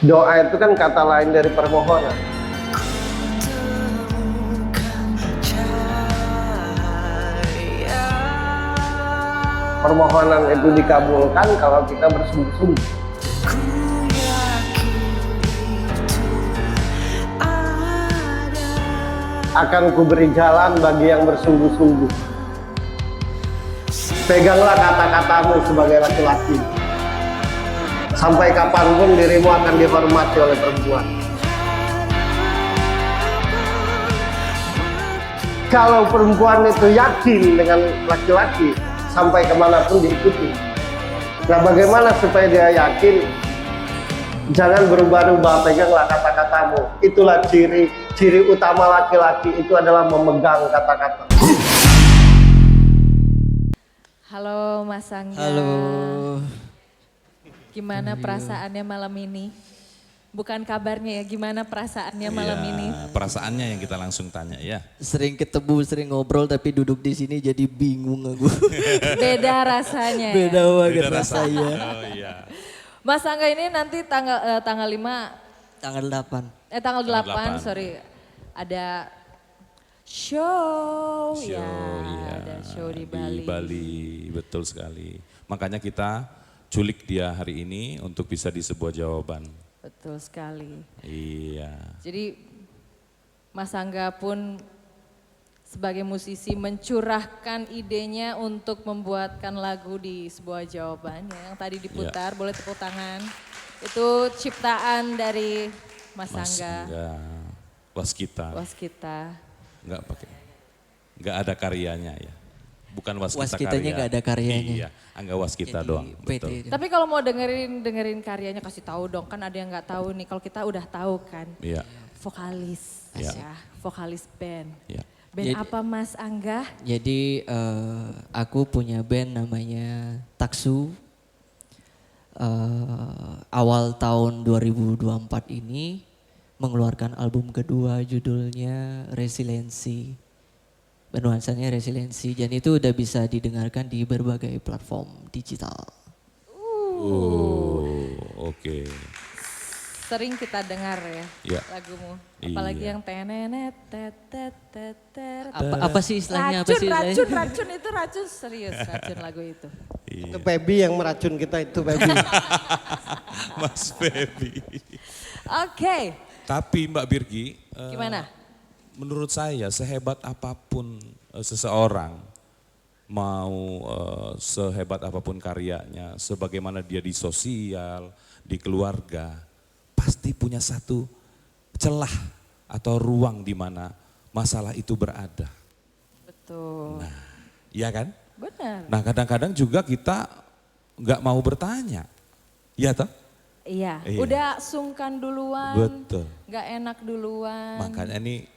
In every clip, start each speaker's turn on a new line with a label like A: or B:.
A: Doa itu kan kata lain dari permohonan. Permohonan itu dikabulkan kalau kita bersungguh-sungguh. Akan kuberi jalan bagi yang bersungguh-sungguh. Peganglah kata-katamu sebagai laki-laki. Sampai kapanpun dirimu akan dihormati oleh perempuan. Kalau perempuan itu yakin dengan laki-laki, sampai kemanapun diikuti. Nah, bagaimana supaya dia yakin? Jangan berubah-ubah, peganglah kata-katamu. Itulah ciri utama laki-laki, itu adalah memegang kata-kata.
B: Halo Mas Angga.
C: Halo.
B: Gimana perasaannya malam ini? Bukan kabarnya ya, gimana perasaannya malam ini?
D: Perasaannya yang kita langsung tanya ya.
C: Sering ketemu, sering ngobrol tapi duduk di sini jadi bingung aku.
B: Beda rasanya.
C: Beda
B: Ya?
C: banget rasanya.
D: Oh iya.
B: Mas Angga ini nanti tanggal 5,
C: Tanggal 8.
B: tanggal 8,
D: Tanggal 8.
B: sorry. Ada show ya,
D: Iya.
B: ada show di Bali.
D: Di Bali, betul sekali. Makanya kita culik dia hari ini untuk bisa di sebuah jawaban.
B: Betul sekali.
D: Iya.
B: Jadi Mas Angga pun sebagai musisi mencurahkan idenya untuk membuatkan lagu di sebuah jawaban ya, yang tadi diputar, boleh tepuk tangan. Itu ciptaan dari Mas Angga.
D: Waskita.
B: Waskita.
D: Enggak ada karyanya ya. Bukan Waskita
C: Waskitanya
D: karya.
C: nggak ada karyanya.
D: Iya, Angga Waskita
C: Jadi
D: doang.
C: PT
D: Betul.
C: itu.
B: Tapi kalau mau dengerin karyanya kasih tahu dong, kan ada yang nggak tahu nih. Kalau kita udah tahu kan,
D: Iya.
B: vokalis,
D: Iya.
B: ya, vokalis band.
D: Iya.
B: Band
C: Jadi-
B: apa Mas Angga?
C: Jadi aku punya band namanya Taksu. Awal tahun 2024 ini mengeluarkan album kedua judulnya Resiliensi. Nuansanya resiliensi dan itu udah bisa didengarkan di berbagai platform digital.
D: Oh, oke.
B: Sering kita dengar ya
D: Iya.
B: lagumu. Apalagi
D: Iya.
B: yang tenenet teteteteter.
C: Apa sih istilahnya? Apa sih istilahnya?
B: Racun itu racun serius racun lagu itu.
A: Itu Pebi yang meracun kita, itu Pebi.
D: Mas Feby.
B: Oke,
D: Tapi Mbak Birgi,
B: gimana?
D: menurut saya sehebat apapun seseorang, mau sehebat apapun karyanya, sebagaimana dia di sosial, di keluarga, pasti punya satu celah atau ruang di mana masalah itu berada.
B: Betul.
D: Iya kan?
B: Benar.
D: Nah kadang-kadang juga kita nggak mau bertanya. Iya toh?
B: Iya,
D: Iya.
B: udah sungkan duluan.
D: Betul.
B: Gak enak duluan.
D: Makanya ini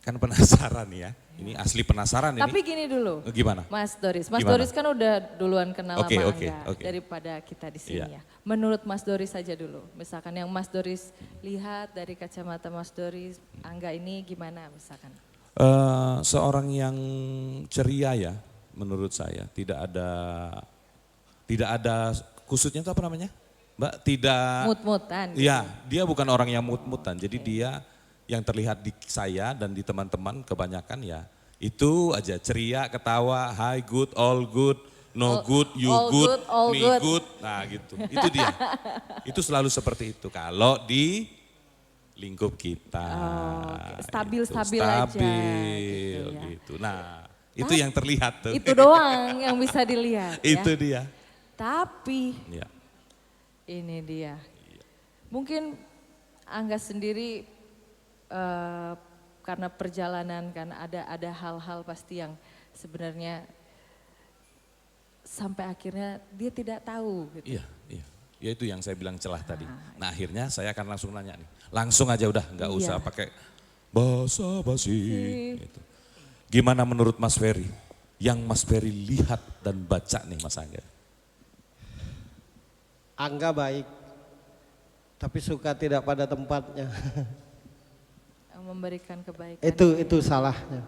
D: kan penasaran ya. Ini asli penasaran ini.
B: Tapi gini dulu.
D: Gimana?
B: Mas Doris. Mas
D: Gimana?
B: Doris kan udah duluan kenal
D: Oke,
B: sama
D: oke,
B: Angga
D: oke.
B: daripada kita di sini
D: Iya.
B: ya. Menurut Mas Doris saja dulu. Misalkan yang Mas Doris lihat dari kacamata Mas Doris, Angga ini gimana misalkan?
D: Seorang yang ceria ya menurut saya. Tidak ada khususnya itu apa namanya? Mbak, tidak.
B: Mut-mutan.
D: Iya, dia bukan orang yang mut-mutan. Jadi dia yang terlihat di saya dan di teman-teman kebanyakan ya itu aja ceria, ketawa, hi good, all good, no good, you
B: all
D: good,
B: good, all
D: me
B: good.
D: good. Nah gitu, itu dia. Itu selalu seperti itu kalau di lingkup kita.
B: oke. Stabil-stabil
D: Gitu,
B: aja,
D: stabil,
B: gitu ya.
D: gitu. Nah itu yang terlihat tuh.
B: Itu doang yang bisa dilihat
D: Itu
B: ya.
D: dia.
B: Tapi
D: Ya.
B: ini dia. Mungkin Angga sendiri karena perjalanan kan ada hal-hal pasti yang sebenarnya sampai akhirnya dia tidak tahu gitu.
D: Iya, iya. Ya itu yang saya bilang celah tadi. Nah akhirnya saya akan langsung nanya nih. Langsung aja udah, nggak
B: Iya.
D: usah pakai basa-basi. Gitu. Gimana menurut Mas Ferry? Yang Mas Ferry lihat dan baca nih Mas Angga.
A: Angga baik, tapi suka tidak pada tempatnya.
B: Memberikan kebaikan.
A: Itu salahnya.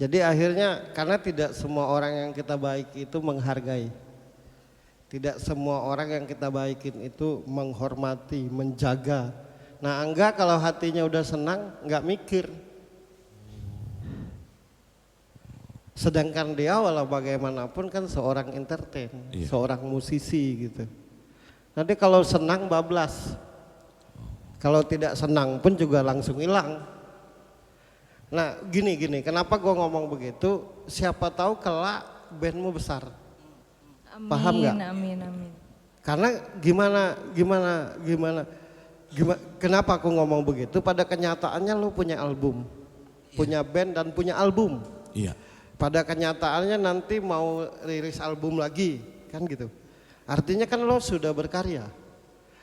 A: Jadi akhirnya karena tidak semua orang yang kita baik itu menghargai. Tidak semua orang yang kita baikin itu menghormati, menjaga. Nah Angga kalau hatinya udah senang nggak mikir. Sedangkan dia walau bagaimanapun kan seorang entertain, seorang musisi gitu. Nanti kalau senang bablas, kalau tidak senang pun juga langsung hilang. Nah gini, kenapa gue ngomong begitu? Siapa tahu kelak bandmu besar.
B: Amin,
A: Paham nggak?
B: amin.
A: Karena gimana? Kenapa aku ngomong begitu? Pada kenyataannya lo punya album, punya band dan punya album.
D: Iya.
A: Pada kenyataannya nanti mau rilis album lagi, kan gitu. Artinya kan lo sudah berkarya.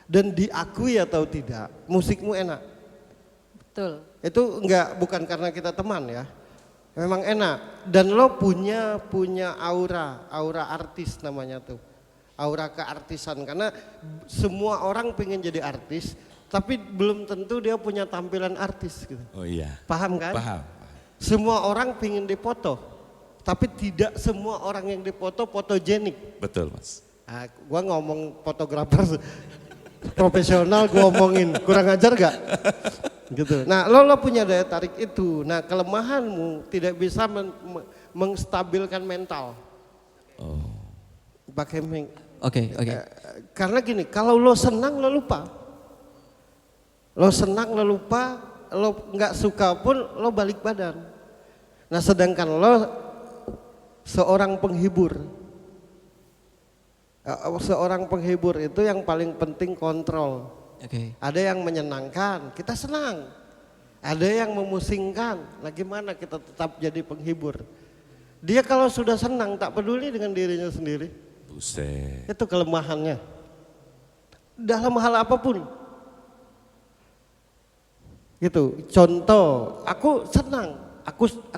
A: Dan diakui atau tidak, musikmu enak.
B: Betul.
A: Itu bukan karena kita teman ya. Memang enak. Dan lo punya aura artis namanya tuh. Aura keartisan, karena semua orang pengen jadi artis, tapi belum tentu dia punya tampilan artis gitu.
D: Oh iya.
A: Paham kan?
D: Paham.
A: Semua orang pengen dipoto, tapi tidak semua orang yang dipoto fotogenik.
D: Betul Mas.
A: Nah, gua ngomong fotografer profesional, gua omongin kurang ajar gak? Gitu. Nah, lo punya daya tarik itu. Nah, kelemahanmu tidak bisa menstabilkan mental.
D: Oh.
A: Pakai
C: Oke.
A: karena gini, kalau lo senang lo lupa. Lo senang lo lupa, lo nggak suka pun lo balik badan. Nah, sedangkan lo seorang penghibur. Seorang penghibur itu yang paling penting kontrol.
C: Oke.
A: Ada yang menyenangkan, kita senang. Ada yang memusingkan. Nah, gimana kita tetap jadi penghibur? Dia kalau sudah senang tak peduli dengan dirinya sendiri.
D: Buset.
A: Itu kelemahannya. Dalam hal apapun. Gitu. Contoh, aku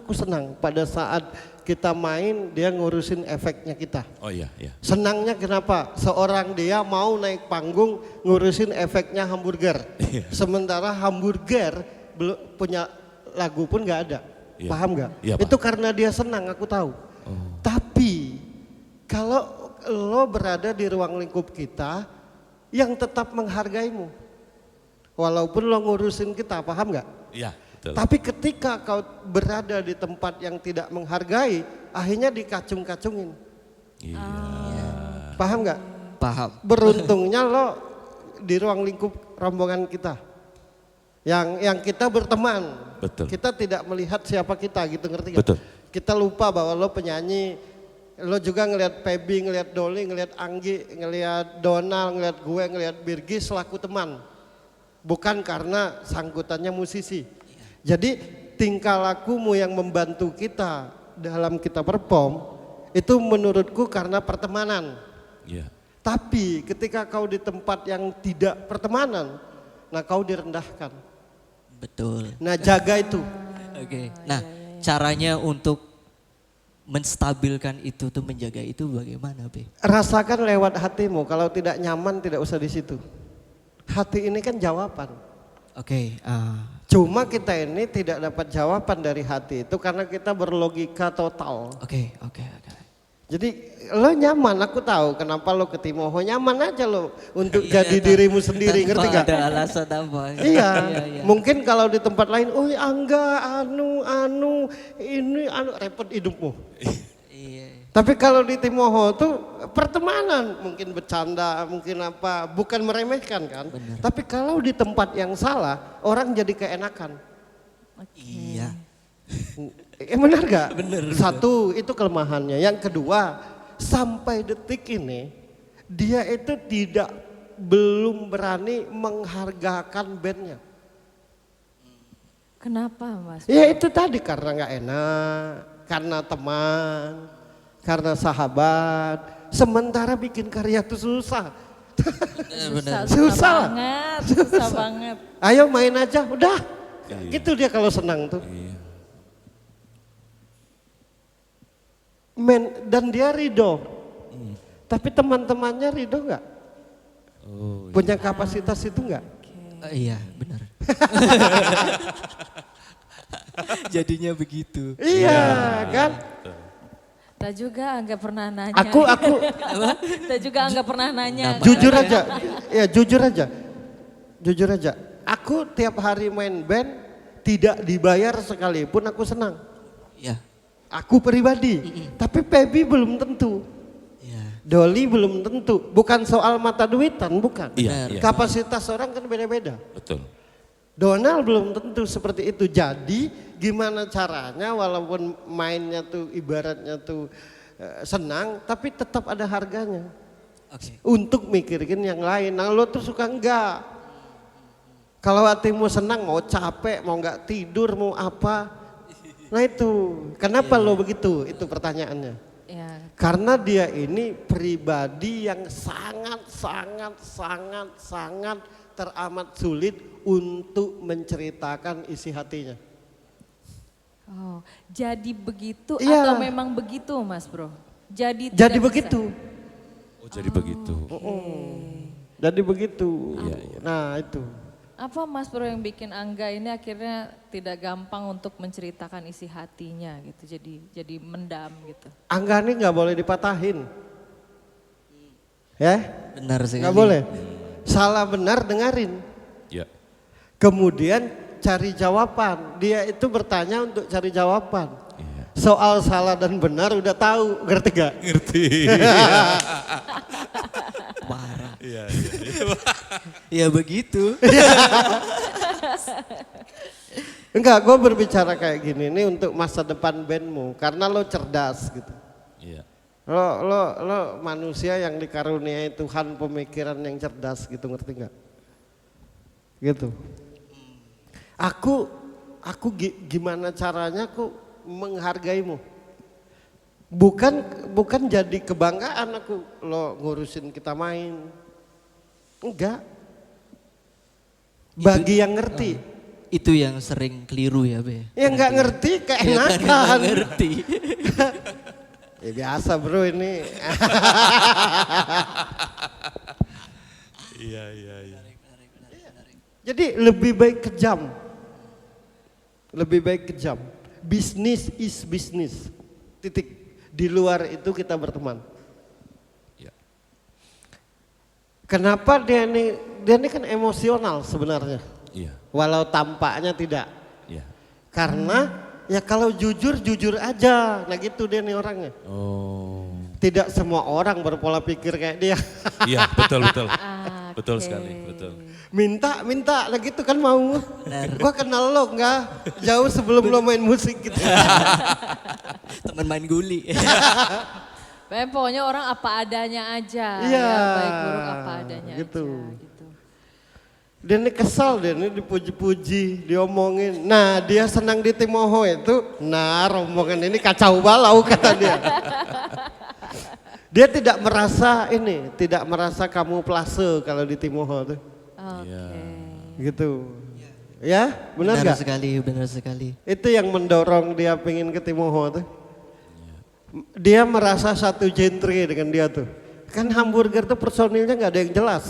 A: senang pada saat kita main dia ngurusin efeknya kita.
D: Oh iya.
A: Senangnya kenapa? Seorang dia mau naik panggung ngurusin efeknya hamburger. Sementara hamburger belum punya lagu pun nggak ada.
D: Iya.
A: Paham nggak?
D: Iya,
A: Itu karena dia senang, aku tahu. Tapi kalau lo berada di ruang lingkup kita yang tetap menghargaimu, walaupun lo ngurusin kita, paham nggak?
D: Iya, betul.
A: Tapi ketika kau berada di tempat yang tidak menghargai, akhirnya dikacung-kacungin.
D: Iya.
A: Paham nggak?
C: Paham.
A: Beruntungnya lo di ruang lingkup rombongan kita, yang kita berteman.
D: Betul.
A: Kita tidak melihat siapa kita gitu, ngerti nggak?
D: Betul.
A: Kita lupa bahwa lo penyanyi, lo juga ngelihat Pebi, ngelihat Doli, ngelihat Anggi, ngelihat Donald, ngelihat gue, ngelihat Birgi selaku teman. Bukan karena sangkutannya musisi. Jadi tingkah lakumu yang membantu kita dalam kita perform itu menurutku karena pertemanan.
D: Iya.
A: Tapi ketika kau di tempat yang tidak pertemanan, nah kau direndahkan.
C: Betul.
A: Nah jaga itu.
C: Oke. Nah, caranya untuk menstabilkan itu tuh, menjaga itu bagaimana, Be?
A: Rasakan lewat hatimu, kalau tidak nyaman tidak usah di situ. Hati ini kan jawaban.
C: Oke.
A: Cuma kita ini tidak dapat jawaban dari hati itu karena kita berlogika total.
C: Oke.
A: Jadi lo nyaman, aku tahu kenapa lo ke Timoho, nyaman aja lo untuk jadi dirimu sendiri, ngerti gak?
C: Ada alasan apa?
A: Iya, mungkin kalau di tempat lain, oh Angga, ini repot hidupmu.
C: Iya.
A: Tapi kalau di Timoho tuh pertemanan, mungkin bercanda, mungkin apa, bukan meremehkan kan.
C: Bener.
A: Tapi kalau di tempat yang salah, orang jadi keenakan.
C: Iya.
A: Benar gak?
C: Bener.
A: Satu, itu kelemahannya. Yang kedua, sampai detik ini, dia itu belum berani menghargakan bandnya.
B: Kenapa Mas?
A: Ya itu tadi karena gak enak, karena teman, karena sahabat. Sementara bikin karya itu susah. Susah.
B: Susah banget.
A: Ayo main aja, udah. Gitu dia kalau senang tuh.
D: Iya.
A: Dan dia ridho. Tapi teman-temannya ridho nggak?
D: Oh,
A: Punya kapasitas itu nggak?
C: Iya, benar. Jadinya begitu.
A: Iya kan?
B: Kita juga nggak pernah nanya.
A: Aku
B: Kita juga nggak pernah nanya.
A: jujur aja, ya jujur aja. Aku tiap hari main band tidak dibayar sekalipun aku senang.
C: Ya.
A: Aku pribadi, tapi Pebi belum tentu.
C: Ya.
A: Doli belum tentu. Bukan soal mata duitan, bukan.
D: Iya, iya.
A: Kapasitas orang kan beda-beda.
D: Betul.
A: Donald belum tentu seperti itu. Jadi gimana caranya walaupun mainnya tuh ibaratnya tuh senang tapi tetap ada harganya.
C: Oke.
A: Untuk mikirin yang lain. Nah lo tuh suka enggak. Kalau hatimu senang mau capek, mau enggak tidur, mau apa. Nah itu. Kenapa lo begitu? Itu pertanyaannya.
B: Ya,
A: Karena dia ini pribadi yang sangat teramat sulit untuk menceritakan isi hatinya.
B: oh, jadi begitu
A: Iya.
B: atau memang begitu, Mas Bro? Jadi
A: Jadi
B: tidak
A: begitu.
D: Oh jadi begitu.
A: Jadi begitu.
D: Iya, iya.
A: Nah itu.
B: Apa Mas Bro yang bikin Angga ini akhirnya tidak gampang untuk menceritakan isi hatinya gitu, jadi mendam gitu.
A: Angga ini nggak boleh dipatahin. Ya,
C: Benar sekali.
A: nggak boleh. Salah benar dengarin.
D: Ya.
A: Kemudian cari jawaban. Dia itu bertanya untuk cari jawaban.
D: Iya.
A: Soal salah dan benar udah tahu, ngerti gak?
D: Ngerti.
C: Parah.
D: Iya.
C: Ya begitu.
A: Enggak, gue berbicara kayak gini nih untuk masa depan bandmu. Karena lo cerdas gitu.
D: Iya.
A: Lo manusia yang dikaruniai Tuhan pemikiran yang cerdas gitu, ngerti nggak? Gitu. Aku gimana caranya aku menghargaimu? Bukan jadi kebanggaan aku lo ngurusin kita main. Enggak. Bagi yang ngerti.
C: Itu yang sering keliru ya, Be.
A: Yang nggak ngerti
C: Ya kan,
A: keenakan.
C: nggak ngerti.
A: Ya biasa bro ini.
D: Iya.
A: Jadi lebih baik kejam. Lebih baik kejam. Bisnis is bisnis. Titik. Di luar itu kita berteman.
D: Ya.
A: Kenapa dia ini kan emosional sebenarnya.
D: Iya.
A: Walau tampaknya tidak.
D: Iya.
A: Karena ya kalau jujur aja. Nah gitu dia nih orangnya.
D: Oh.
A: Tidak semua orang berpola pikir kayak dia.
D: Iya, betul. Betul
B: Oke.
D: sekali, betul.
A: minta nah gitu kan mau. Gua kenal lo enggak jauh sebelum lo main musik gitu.
C: Teman main guli.
B: Pokoknya orang apa adanya aja,
A: Iya,
B: ya, baik buruk apa adanya
A: gitu.
B: aja. Gitu.
A: Dia ini kesal, dia ini dipuji-puji, diomongin. Nah dia senang di Timoho itu, nah rombongan ini kacau balau kata dia. Dia tidak merasa kamuflase kalau di Timoho tuh.
B: Oke.
A: Gitu. Ya, benar
C: Benar
A: nggak?
C: benar sekali.
A: Itu yang mendorong dia pengen ke Timoho tuh. Dia merasa satu genre dengan dia tuh. Kan hamburger tuh personilnya nggak ada yang jelas.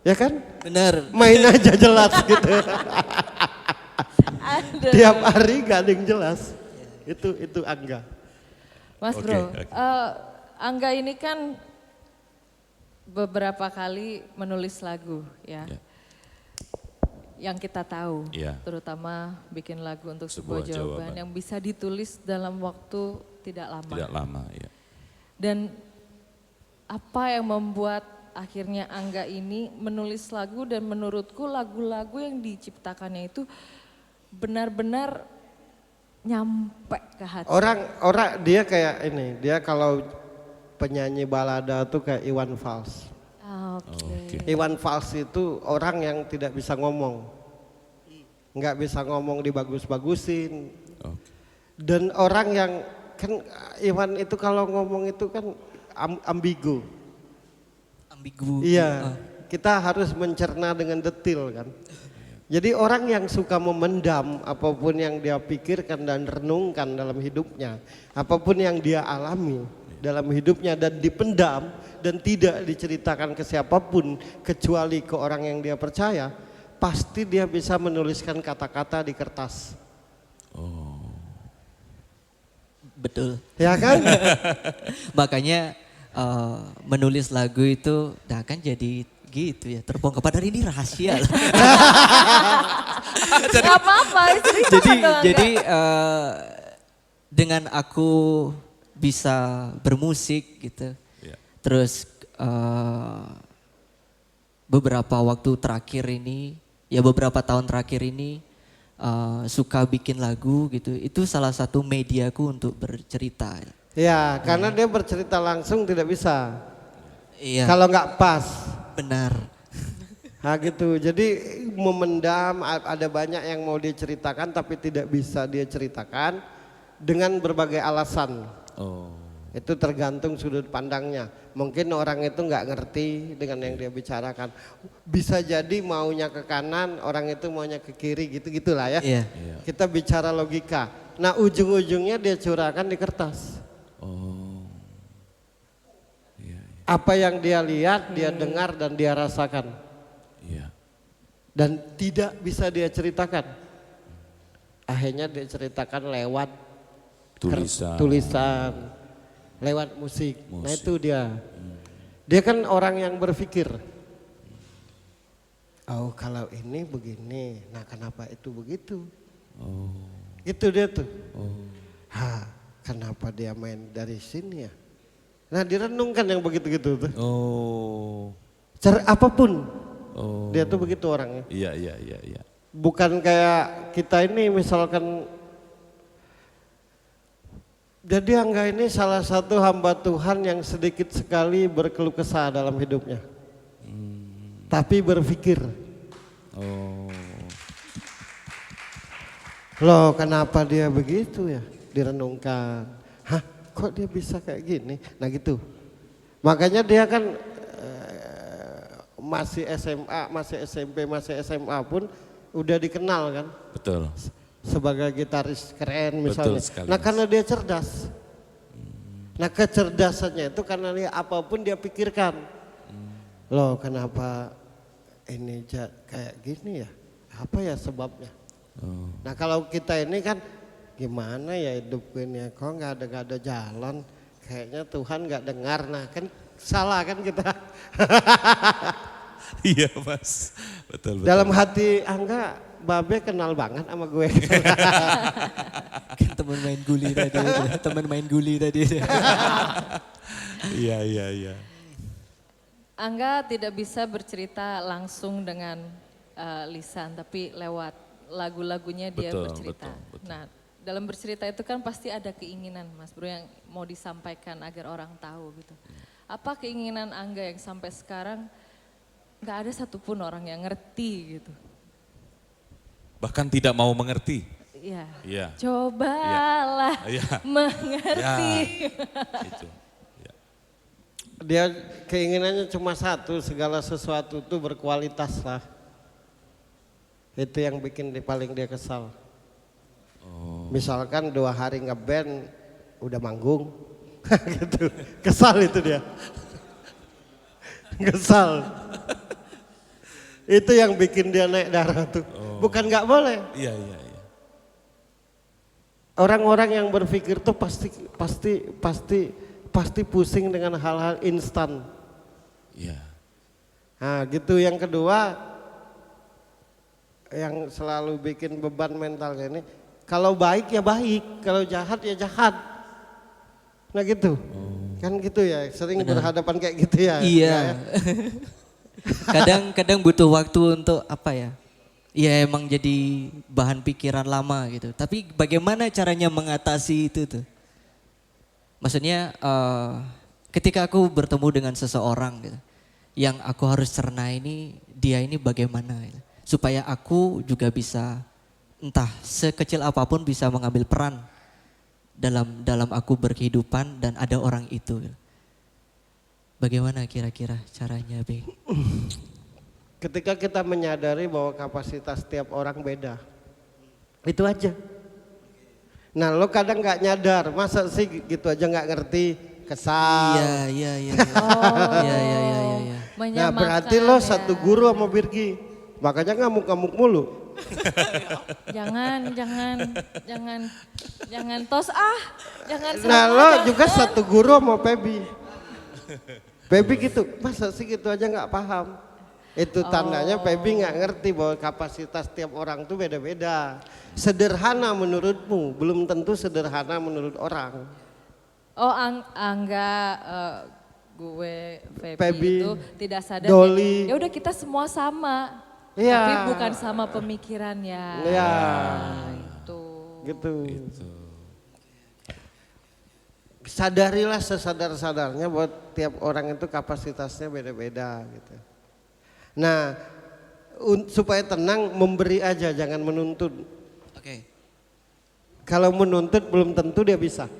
A: Ya kan?
C: Benar.
A: Main aja jelas gitu.
B: Aduh.
A: Tiap hari gak ada yang jelas. Itu Angga.
B: Mas
D: Oke,
B: Bro,
D: oke.
B: Angga ini kan beberapa kali menulis lagu ya.
D: Ya.
B: Yang kita tahu,
D: Ya.
B: terutama bikin lagu untuk
D: Sebuah
B: sebuah jawaban
D: jawaban.
B: yang bisa ditulis dalam waktu tidak lama.
D: Tidak lama, ya.
B: Dan apa yang membuat akhirnya Angga ini menulis lagu dan menurutku lagu-lagu yang diciptakannya itu benar-benar nyampe ke hati.
A: Orang dia kayak ini, dia kalau penyanyi balada tuh kayak Iwan Fals.
B: Oke.
A: Iwan Fals itu orang yang tidak bisa ngomong. Nggak bisa ngomong dibagus-bagusin.
D: Oke.
A: Dan orang yang kan Iwan itu kalau ngomong itu kan ambigu.
C: Ambigu.
A: Iya, kita harus mencerna dengan detil kan. Jadi orang yang suka memendam apapun yang dia pikirkan dan renungkan dalam hidupnya, apapun yang dia alami dalam hidupnya dan dipendam dan tidak diceritakan ke siapapun kecuali ke orang yang dia percaya, pasti dia bisa menuliskan kata-kata di kertas.
C: Betul.
A: Ya kan?
C: Makanya menulis lagu itu nah kan jadi gitu ya, terbongkar. Padahal ini rahasia loh.
B: Gak apa-apa, cerita
C: jadi
B: dong,
C: jadi dengan aku bisa bermusik gitu.
D: Iya.
C: Terus beberapa waktu terakhir ini, ya beberapa tahun terakhir ini suka bikin lagu gitu. Itu salah satu mediaku untuk bercerita.
A: Ya, karena dia bercerita langsung tidak bisa.
C: Iya.
A: Kalau nggak pas.
C: Benar.
A: Nah gitu, jadi memendam, ada banyak yang mau dia ceritakan tapi tidak bisa dia ceritakan dengan berbagai alasan.
D: Oh.
A: Itu tergantung sudut pandangnya. Mungkin orang itu nggak ngerti dengan yang dia bicarakan. Bisa jadi maunya ke kanan, orang itu maunya ke kiri gitu-gitulah ya.
C: Iya.
A: Kita bicara logika. Nah ujung-ujungnya dia curahkan di kertas.
D: Oh.
A: Apa yang dia lihat, dia dengar dan dia rasakan.
D: Iya.
A: Dan tidak bisa dia ceritakan. Akhirnya dia ceritakan lewat tulisan, lewat musik. Nah itu dia. Dia kan orang yang berpikir. Oh kalau ini begini, nah kenapa itu begitu?
D: Oh.
A: Itu dia tuh.
D: Oh.
A: Kenapa dia main dari sini ya? Nah direnungkan yang begitu-gitu tuh.
D: Oh.
A: Cara apapun.
D: Oh.
A: Dia tuh begitu orangnya.
D: Iya, iya, iya, iya.
A: Bukan kayak kita ini misalkan. Jadi Angga ini salah satu hamba Tuhan yang sedikit sekali berkeluh kesah dalam hidupnya. Tapi berpikir.
D: Oh.
A: Loh kenapa dia begitu ya? Direnungkan. Hah kok dia bisa kayak gini? Nah gitu. Makanya dia kan masih SMA, masih SMP, masih SMA pun udah dikenal kan.
D: Betul.
A: Sebagai gitaris keren misalnya.
D: Betul sekali,
A: Nah
D: Mas.
A: karena dia cerdas. Nah kecerdasannya itu karena dia apapun dia pikirkan. Loh kenapa ini kayak gini ya? Apa ya sebabnya?
D: Oh.
A: Nah kalau kita ini kan gimana ya hidup ini ya? Kok nggak ada jalan? Kayaknya Tuhan nggak dengar. Nah kan salah kan kita.
D: Iya Mas, betul, betul.
A: Dalam hati Angga, Babe kenal banget sama gue.
C: Teman main guli tadi. Teman main guli tadi.
D: Iya, iya, iya.
B: Angga tidak bisa bercerita langsung dengan lisan, tapi lewat lagu-lagunya dia
D: Betul,
B: bercerita.
D: betul, betul.
B: Nah, dalam bercerita itu kan pasti ada keinginan, Mas Bro, yang mau disampaikan agar orang tahu gitu. Apa keinginan Angga yang sampai sekarang nggak ada satupun orang yang ngerti gitu?
D: Bahkan tidak mau mengerti.
B: Iya.
D: Iya.
B: Cobalah
D: Iya.
B: mengerti.
D: Itu. Ya.
A: Dia keinginannya cuma satu, segala sesuatu itu berkualitas lah. Itu yang bikin paling dia kesal.
D: Oh.
A: Misalkan 2 hari ngeband udah manggung, gitu. Kesal itu dia. Kesal. Itu yang bikin dia naik darah tuh. Bukan nggak boleh.
D: Iya, iya, iya.
A: Orang-orang yang berpikir tuh pasti pusing dengan hal-hal instan.
D: Iya.
A: Nah gitu. Yang kedua yang selalu bikin beban mental kayak ini, kalau baik ya baik, kalau jahat ya jahat. Nah gitu. Kan gitu ya, sering berhadapan kayak gitu ya.
C: Iya.
A: Ya.
C: Kadang butuh waktu untuk apa ya? Ya emang jadi bahan pikiran lama gitu. Tapi bagaimana caranya mengatasi itu tuh? Maksudnya ketika aku bertemu dengan seseorang gitu, yang aku harus cerna ini, dia ini bagaimana gitu. Supaya aku juga bisa entah sekecil apapun bisa mengambil peran dalam aku berkehidupan dan ada orang itu. Gitu. Bagaimana kira-kira caranya, Be?
A: Ketika kita menyadari bahwa kapasitas setiap orang beda, itu aja. Nah lo kadang nggak nyadar, masa sih gitu aja nggak ngerti, kesal.
C: Iya.
B: Oh.
C: Iya.
A: Nah berarti lo
B: Menyamakan
A: satu
B: ya.
A: guru sama Birgi, makanya ngamuk-ngamuk mulu.
B: Jangan tos jangan
A: Nah
B: serem
A: lo
B: aja.
A: juga satu guru sama Pebi. Pebi gitu, masa sih gitu aja nggak paham. Itu tandanya Pebi nggak ngerti bahwa kapasitas tiap orang tuh beda-beda. Sederhana menurutmu, belum tentu sederhana menurut orang.
B: Oh Angga, gue,
A: Feby,
B: Feby itu tidak sadar.
A: Doli.
B: Ya udah kita semua sama.
A: Iya.
B: Tapi bukan sama pemikirannya.
A: Iya.
B: Itu.
A: Gitu. Sadarilah sesadar-sadarnya buat tiap orang itu kapasitasnya beda-beda gitu. Nah, supaya tenang memberi aja, jangan menuntut.
C: Oke.
A: Kalau menuntut belum tentu dia bisa.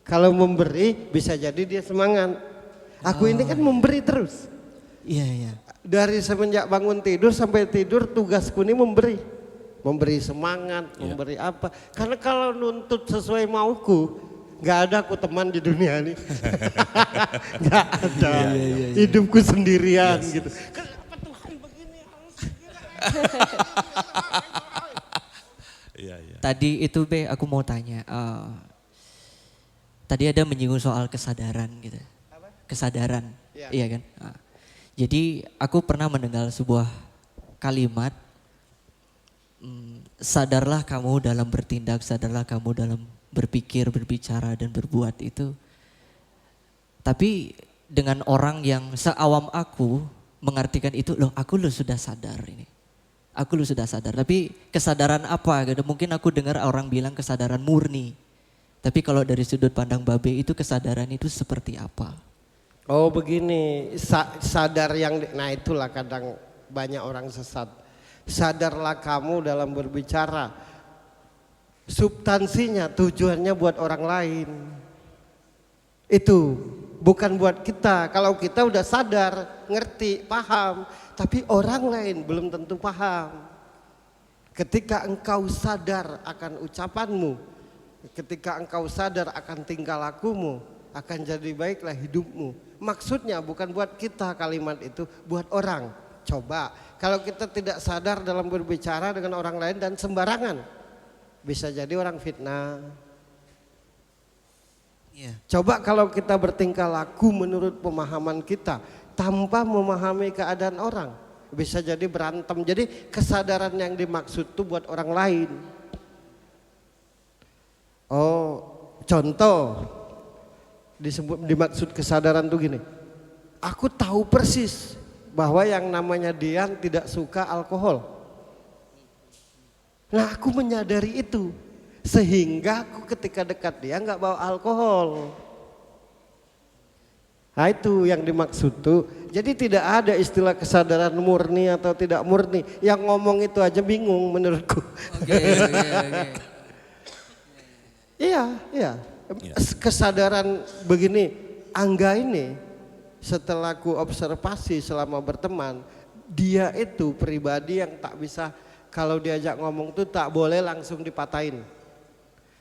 A: Kalau memberi bisa jadi dia semangat. Aku ini kan memberi terus.
C: Iya, iya.
A: Dari semenjak bangun tidur sampai tidur tugasku ini memberi. Memberi semangat, memberi apa. Karena kalau nuntut sesuai mauku, nggak ada aku teman di dunia ini. Nggak ada. Hidupku sendirian gitu. Kenapa Tuhan begini harus
D: Iya, iya.
C: Tadi itu Be, aku mau tanya. Tadi ada menyinggung soal kesadaran gitu. Kesadaran, iya kan? Jadi aku pernah mendengar sebuah kalimat, sadarlah kamu dalam bertindak, sadarlah kamu dalam berpikir, berbicara dan berbuat itu. Tapi dengan orang yang seawam aku mengartikan itu, loh aku lo sudah sadar ini. Aku lo sudah sadar, tapi kesadaran apa? Gitu. Mungkin aku dengar orang bilang kesadaran murni. Tapi kalau dari sudut pandang Babe itu kesadaran itu seperti apa?
A: Oh begini, sadar yang, nah itulah kadang banyak orang sesat. Sadarlah kamu dalam berbicara. Substansinya tujuannya buat orang lain. Itu bukan buat kita. Kalau kita udah sadar, ngerti, paham. Tapi orang lain belum tentu paham. Ketika engkau sadar akan ucapanmu, ketika engkau sadar akan tingkah lakumu, akan jadi baiklah hidupmu. Maksudnya bukan buat kita kalimat itu, buat orang. Coba kalau kita tidak sadar dalam berbicara dengan orang lain dan sembarangan, bisa jadi orang fitnah. Coba kalau kita bertingkah laku menurut pemahaman kita tanpa memahami keadaan orang, bisa jadi berantem. Jadi kesadaran yang dimaksud itu buat orang lain. Oh, contoh dimaksud kesadaran tuh gini. Aku tahu persis bahwa yang namanya Dian tidak suka alkohol. Nah, aku menyadari itu sehingga aku ketika dekat dia nggak bawa alkohol. Nah, itu yang dimaksud tuh. Jadi tidak ada istilah kesadaran murni atau tidak murni. Yang ngomong itu aja bingung menurutku.
C: Oke.
A: Iya. Kesadaran begini, Angga ini setelah ku observasi selama berteman, dia itu pribadi yang tak bisa kalau diajak ngomong tuh tak boleh langsung dipatahin.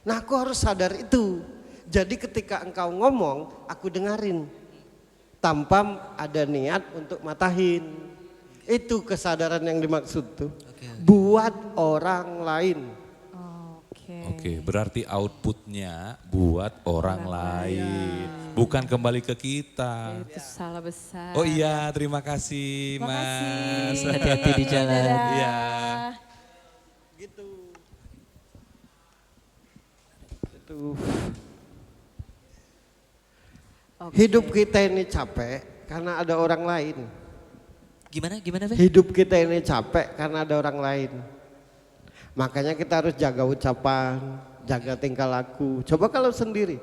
A: Nah aku harus sadar itu. Jadi ketika engkau ngomong, aku dengerin tanpa ada niat untuk matahin. Itu kesadaran yang dimaksud tuh. Buat orang lain.
D: Oke, berarti outputnya buat orang lain, bukan kembali ke kita.
B: Itu salah besar.
D: Oh iya, terima kasih
B: Terima
D: Mas.
B: kasih.
C: Hati-hati di jalan.
B: Dadah.
D: Iya.
A: Gitu. Itu.
B: Oke.
A: Hidup kita ini capek karena ada orang lain.
C: Gimana Be?
A: Hidup kita ini capek karena ada orang lain. Makanya kita harus jaga ucapan, jaga tingkah laku. Coba kalau sendiri,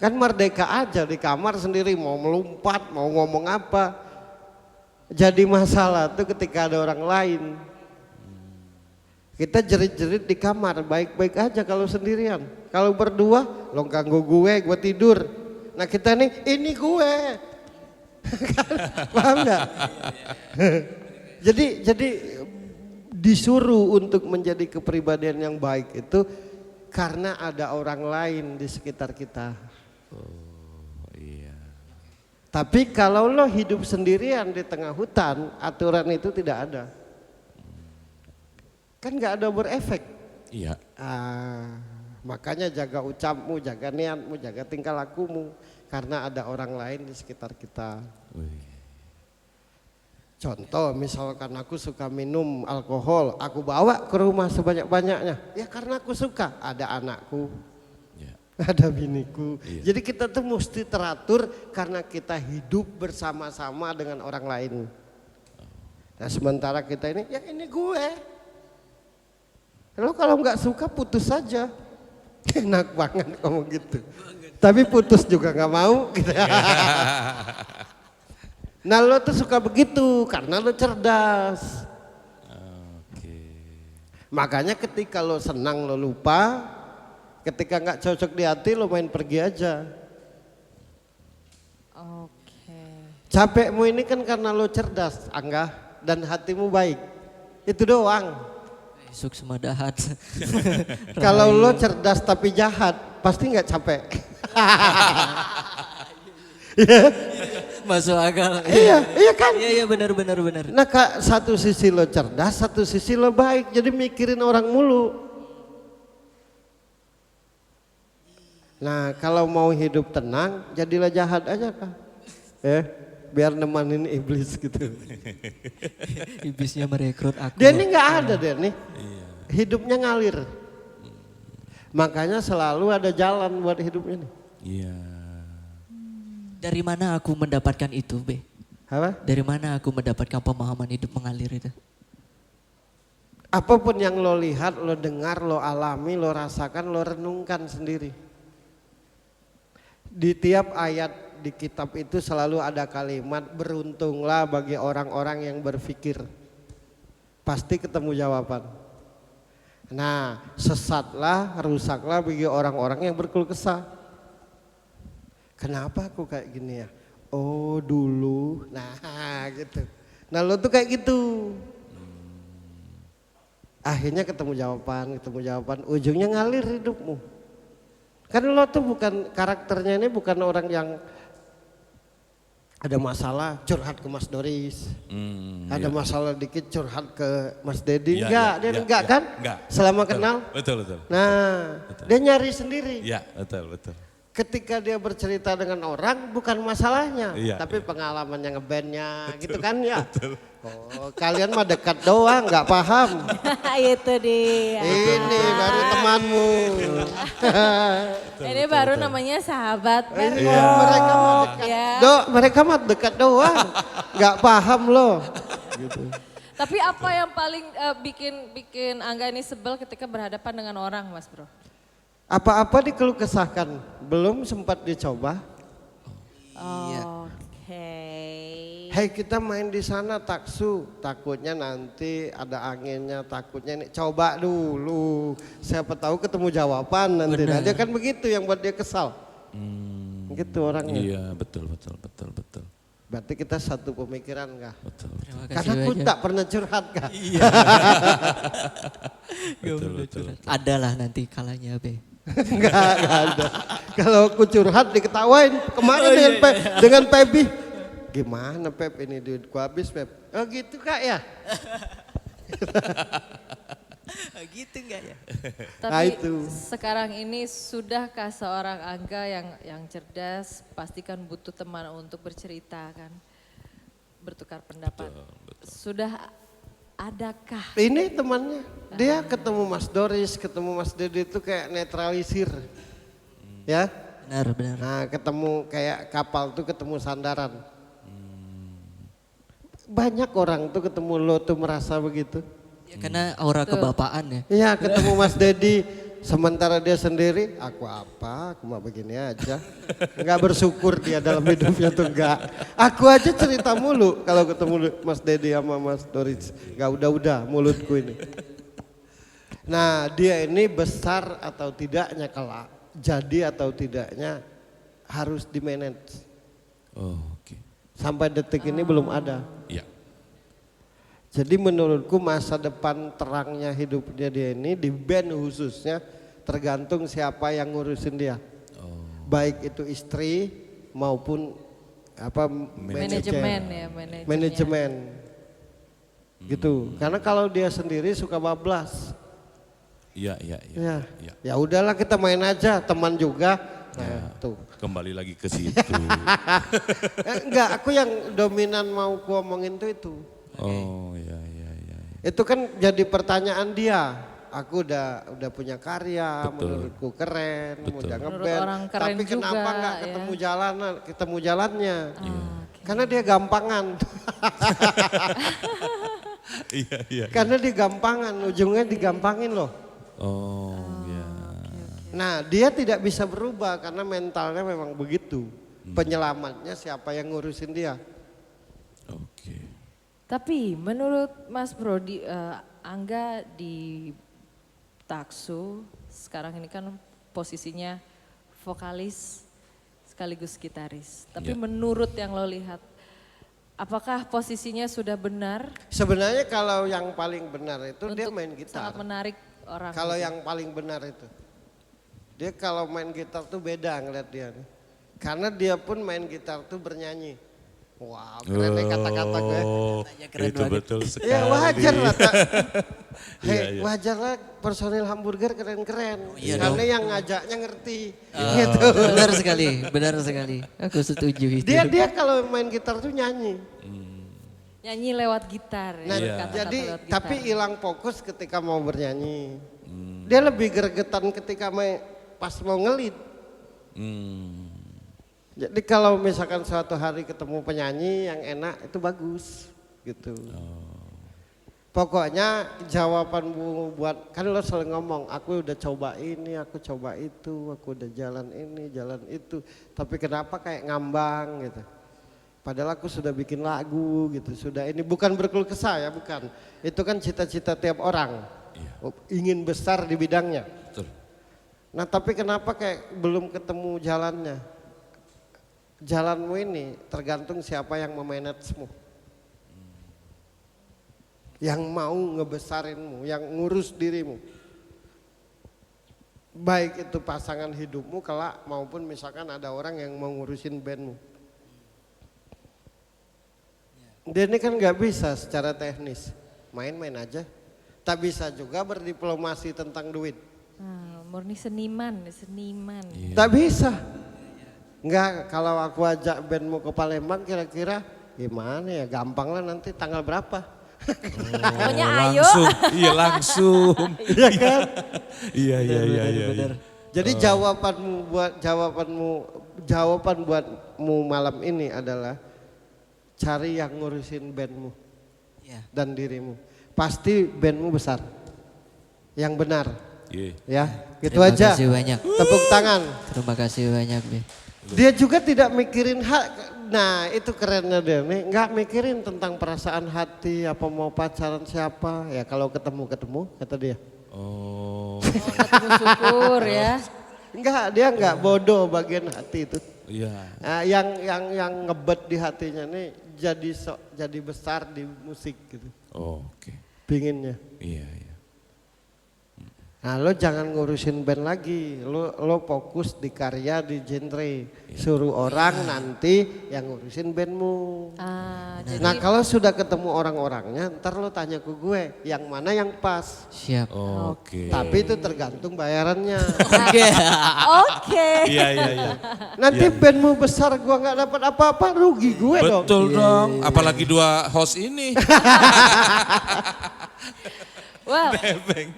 A: kan merdeka aja di kamar sendiri, mau melompat, mau ngomong apa. Jadi masalah tuh ketika ada orang lain. Kita jerit-jerit di kamar, baik-baik aja kalau sendirian. Kalau berdua, lo ganggu gue tidur. Nah kita nih, ini gue. Paham gak? Jadi disuruh untuk menjadi kepribadian yang baik itu karena ada orang lain di sekitar kita.
D: Oh iya.
A: Tapi kalau lo hidup sendirian di tengah hutan, aturan itu tidak ada. kan nggak ada berefek.
D: Iya.
A: Makanya jaga ucapmu, jaga niatmu, jaga tingkah lakumu, karena ada orang lain di sekitar kita.
D: Wih.
A: Contoh misalkan aku suka minum alkohol, aku bawa ke rumah sebanyak-banyaknya. Ya karena aku suka, ada anakku,
D: Ya.
A: ada biniku.
D: Iya.
A: Jadi kita tuh mesti teratur karena kita hidup bersama-sama dengan orang lain. Nah sementara kita ini, ya ini gue. Lo kalau nggak suka putus saja. Enak banget kamu gitu. Tapi putus juga nggak mau gitu. Nah lo tuh suka begitu karena lo cerdas.
D: Oke.
A: Makanya ketika lo senang lo lupa, ketika nggak cocok di hati lo main pergi aja.
B: Oke.
A: Capekmu ini kan karena lo cerdas, Angga, dan hatimu baik. Itu doang.
C: Suksma dahat.
A: Kalau lo cerdas tapi jahat, pasti nggak capek.
C: Masuk akal.
A: Iya kan?
C: Iya benar.
A: Nah Kak, satu sisi lo cerdas, satu sisi lo baik, jadi mikirin orang mulu. Nah kalau mau hidup tenang, jadilah jahat aja Kak. Biar nemanin iblis gitu.
C: Iblisnya merekrut aku.
A: Dia ini nggak ada dia nih, hidupnya ngalir. Makanya selalu ada jalan buat hidupnya nih.
D: Iya.
C: Dari mana aku mendapatkan itu, Be?
A: Apa?
C: Dari mana aku mendapatkan pemahaman hidup mengalir itu?
A: Apapun yang lo lihat, lo dengar, lo alami, lo rasakan, lo renungkan sendiri. Di tiap ayat di kitab itu selalu ada kalimat beruntunglah bagi orang-orang yang berpikir. Pasti ketemu jawaban. Nah, sesatlah, rusaklah bagi orang-orang yang berkeluh kesah. Kenapa aku kayak gini ya? Oh dulu, nah gitu. Nah lo tuh kayak gitu. Akhirnya ketemu jawaban, ujungnya ngalir hidupmu. Kan lo tuh bukan, karakternya ini bukan orang yang ada masalah curhat ke Mas Doris. Ada masalah dikit curhat ke Mas Dedi. Enggak, dia enggak kan?
D: Enggak.
A: Selama kenal.
D: Betul.
A: Nah, dia nyari sendiri.
D: Iya, betul.
A: Ketika dia bercerita dengan orang bukan masalahnya,
D: Iya,
A: tapi pengalamannya ngebandnya gitu kan ya. Betul. Oh kalian mah dekat doang nggak paham.
B: Itu dia.
A: Ini baru temanmu.
B: Ini baru namanya sahabat.
A: Iya. Mereka mah dekat, mereka mah dekat doang, nggak paham loh. Gitu.
B: Tapi apa yang paling bikin Angga ini sebel ketika berhadapan dengan orang, Mas Bro?
A: Apa-apa dikeluh kesahkan, belum sempat dicoba.
B: Oke.
A: Hei kita main di sana taksu, takutnya nanti ada anginnya, takutnya ini. Coba dulu, siapa tahu ketemu jawaban nanti. Nah, dia kan begitu yang buat dia kesal. Gitu orangnya.
D: Iya, betul.
A: Berarti kita satu pemikiran kah?
D: Betul.
A: Karena aku tak pernah curhat kah?
C: Iya.
D: Betul.
C: Adalah nanti kalanya, Be.
A: Enggak ada. Kalau aku curhat diketawain kemarin dengan Pebi. Gimana Pep, ini duitku habis Pep. Oh gitu Kak ya?
C: Gitu enggak ya?
B: Tapi
A: Nah, itu.
B: sekarang ini sudahkah seorang Angga yang cerdas pastikan butuh teman untuk bercerita kan? Bertukar pendapat. Sudah adakah?
A: Ini temannya, dia ketemu Mas Doris, ketemu Mas Dedi itu kayak netralisir. Ya?
C: Benar.
A: Nah ketemu kayak kapal tuh ketemu sandaran. Banyak orang tuh ketemu lo tuh merasa begitu.
C: Ya, karena aura kebapaan ya.
A: Iya ketemu Mas Dedi, sementara dia sendiri, aku mah begini aja. Enggak bersyukur dia dalam hidupnya tuh enggak. Aku aja cerita mulu kalau ketemu Mas Dedi sama Mas Doris. Enggak udah mulutku ini. Nah dia ini besar atau tidaknya kelak, jadi atau tidaknya harus di-manage.
D: Oh, oke.
A: Sampai detik ini belum ada.
D: Iya.
A: Jadi menurutku masa depan terangnya hidupnya dia ini di band khususnya tergantung siapa yang ngurusin dia. Baik itu istri maupun
B: Manajemen ya,
A: manajemen. Gitu. Karena kalau dia sendiri suka bablas.
D: Iya, iya, iya.
A: Ya,
D: Iya.
A: ya udahlah kita main aja, teman juga. Nah, tuh.
D: Kembali lagi ke situ.
A: Enggak, aku yang dominan mau ku omongin tuh itu.
D: Oh, iya, iya, iya.
A: Itu kan jadi pertanyaan dia. Aku udah punya karya,
D: Betul.
A: menurutku keren,
D: Betul.
A: udah
B: Menurut
A: ngeband.
B: orang keren
A: Tapi kenapa
B: juga,
A: nggak
B: ya.
A: ketemu jalannya?
B: Oke.
A: Karena dia gampangan.
D: Iya, iya.
A: Karena dia gampangan, ujungnya digampangin loh.
D: Oh, iya.
A: Nah, dia tidak bisa berubah karena mentalnya memang begitu. Penyelamatnya siapa yang ngurusin dia?
D: Oke.
B: Tapi menurut Mas Bro, Angga di Taksu sekarang ini kan posisinya vokalis sekaligus gitaris. Tapi
D: Ya.
B: menurut yang lo lihat, apakah posisinya sudah benar
A: Sebenarnya kalau yang paling benar itu dia
B: untuk
A: main gitar.
B: sangat menarik orang?
A: Kalau
B: gitu?
A: yang paling benar itu. Dia kalau main gitar tuh beda ngeliat dia nih. Karena dia pun main gitar tuh bernyanyi. Wow, keren nih kata-kata gue.
D: Oh,
C: keren
D: itu
C: banget.
D: betul sekali.
A: Ya wajar lah.
D: Iya, iya.
A: Wajar lah personil hamburger keren-keren.
C: iya
A: Karena
C: dong.
A: yang ngajaknya ngerti.
C: Gitu. Benar sekali, benar sekali. Aku setuju itu.
A: Dia kalau main gitar tuh nyanyi.
B: Nyanyi lewat gitar.
A: Nah,
B: ya, kata-kata
A: jadi
B: lewat gitar.
A: tapi hilang fokus ketika mau bernyanyi. Dia lebih gregetan ketika pas mau ngelit.
D: Hmm.
A: Jadi kalau misalkan suatu hari ketemu penyanyi yang enak itu bagus gitu. Pokoknya jawabanmu buat, kan lo selalu ngomong aku udah coba ini, aku coba itu, aku udah jalan ini, jalan itu. Tapi kenapa kayak ngambang gitu. Padahal aku sudah bikin lagu gitu, sudah ini bukan berkeluh kesah ya, bukan. Itu kan cita-cita tiap orang, ingin besar di bidangnya.
D: Betul.
A: Nah tapi kenapa kayak belum ketemu jalannya? Jalanmu ini tergantung siapa yang memanagemu. Yang mau ngebesarinmu, yang ngurus dirimu. Baik itu pasangan hidupmu kelak maupun misalkan ada orang yang mau ngurusin bandmu. Dia ini kan nggak bisa secara teknis, main-main aja. Tak bisa juga berdiplomasi tentang duit.
B: Murni seniman.
A: Tak bisa. Enggak, kalau aku ajak bandmu ke Palembang kira-kira gimana ya, gampang lah nanti tanggal berapa.
B: Pokoknya ayo.
D: Langsung, iya langsung.
A: Iya kan?
D: Iya, iya, iya, iya.
C: Benar.
A: Jadi jawaban buatmu malam ini adalah cari yang ngurusin bandmu
C: Ya.
A: dan dirimu. Pasti bandmu besar, yang benar,
D: Iya.
A: ya. Gitu
C: Terima
A: aja.
C: kasih banyak.
A: Tepuk tangan.
C: Terima kasih banyak, Be.
A: Dia juga tidak mikirin nah itu kerennya dia nih, nggak mikirin tentang perasaan hati, apa mau pacaran siapa. Ya kalau ketemu kata dia.
D: Oh,
B: Ketemu syukur ya.
A: Enggak, dia enggak bodoh bagian hati itu.
D: iya.
A: Nah, yang ngebet di hatinya nih jadi besar di musik gitu.
D: Oh, oke.
A: Pinginnya.
D: Iya, iya.
A: Nah lo jangan ngurusin band lagi, lo fokus di karya, di genre. Suruh orang nanti yang ngurusin bandmu.
B: Jadi
A: Nah kalau sudah ketemu orang-orangnya ntar lo tanya ke gue yang mana yang pas.
C: Siap.
D: Oke.
A: Tapi itu tergantung bayarannya.
C: Oke.
B: Oke.
D: Iya, iya, iya.
A: Nanti bandmu besar gua nggak dapat apa-apa, rugi gue dong.
D: Betul dong. Apalagi dua host ini.
B: Well,
D: Nebeng.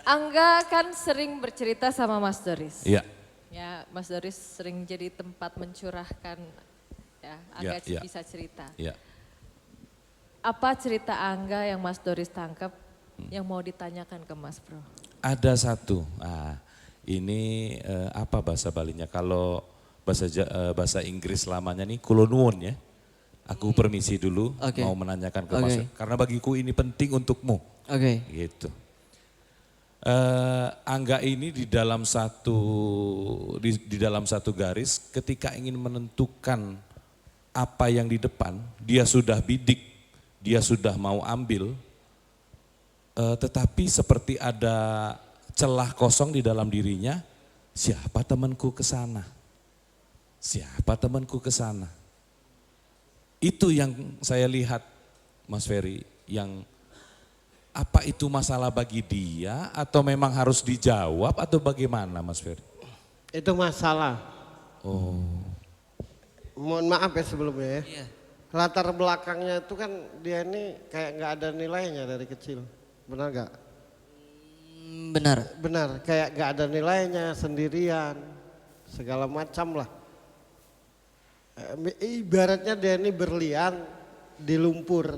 B: Angga kan sering bercerita sama Mas Doris.
D: Iya.
B: Ya, Mas Doris sering jadi tempat mencurahkan, ya, Angga
D: Ya, ya.
B: bisa cerita.
D: Iya.
B: Apa cerita Angga yang Mas Doris tangkap yang mau ditanyakan ke Mas Bro?
D: Ada satu. Ah, ini apa bahasa Balinya? Kalau bahasa Inggris lamanya nih kulonwon ya. Aku permisi dulu
C: Oke.
D: mau menanyakan ke
C: Oke.
D: Mas. Karena bagiku ini penting untukmu.
C: Oke.
D: Gitu. Angga ini di dalam satu garis ketika ingin menentukan apa yang di depan, dia sudah bidik, dia sudah mau ambil, tetapi seperti ada celah kosong di dalam dirinya, siapa temanku ke sana? Siapa temanku ke sana? Itu yang saya lihat, Mas Ferry, yang apa itu masalah bagi dia atau memang harus dijawab atau bagaimana Mas Ferry?
A: Itu masalah.
D: Oh,
A: Mohon maaf ya sebelumnya ya.
C: Iya.
A: Latar belakangnya itu kan dia ini kayak nggak ada nilainya dari kecil. Benar nggak?
C: Benar.
A: Benar, kayak nggak ada nilainya, sendirian, segala macam lah. Ibaratnya dia ini berlian di lumpur.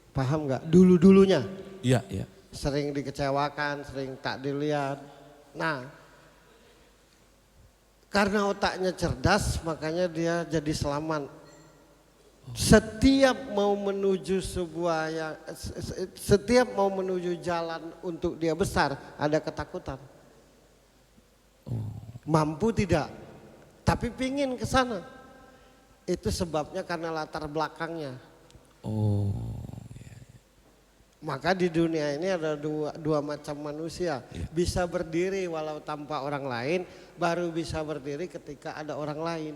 A: Paham nggak? Dulu-dulunya
D: iya, iya.
A: sering dikecewakan, sering tak dilihat. Nah, karena otaknya cerdas makanya dia jadi selamat. Setiap mau menuju setiap mau menuju jalan untuk dia besar ada ketakutan. Mampu tidak, tapi pingin ke sana. Itu sebabnya karena latar belakangnya.
D: Oh,
A: Maka di dunia ini ada dua macam manusia.
D: Iya.
A: Bisa berdiri walau tanpa orang lain, baru bisa berdiri ketika ada orang lain.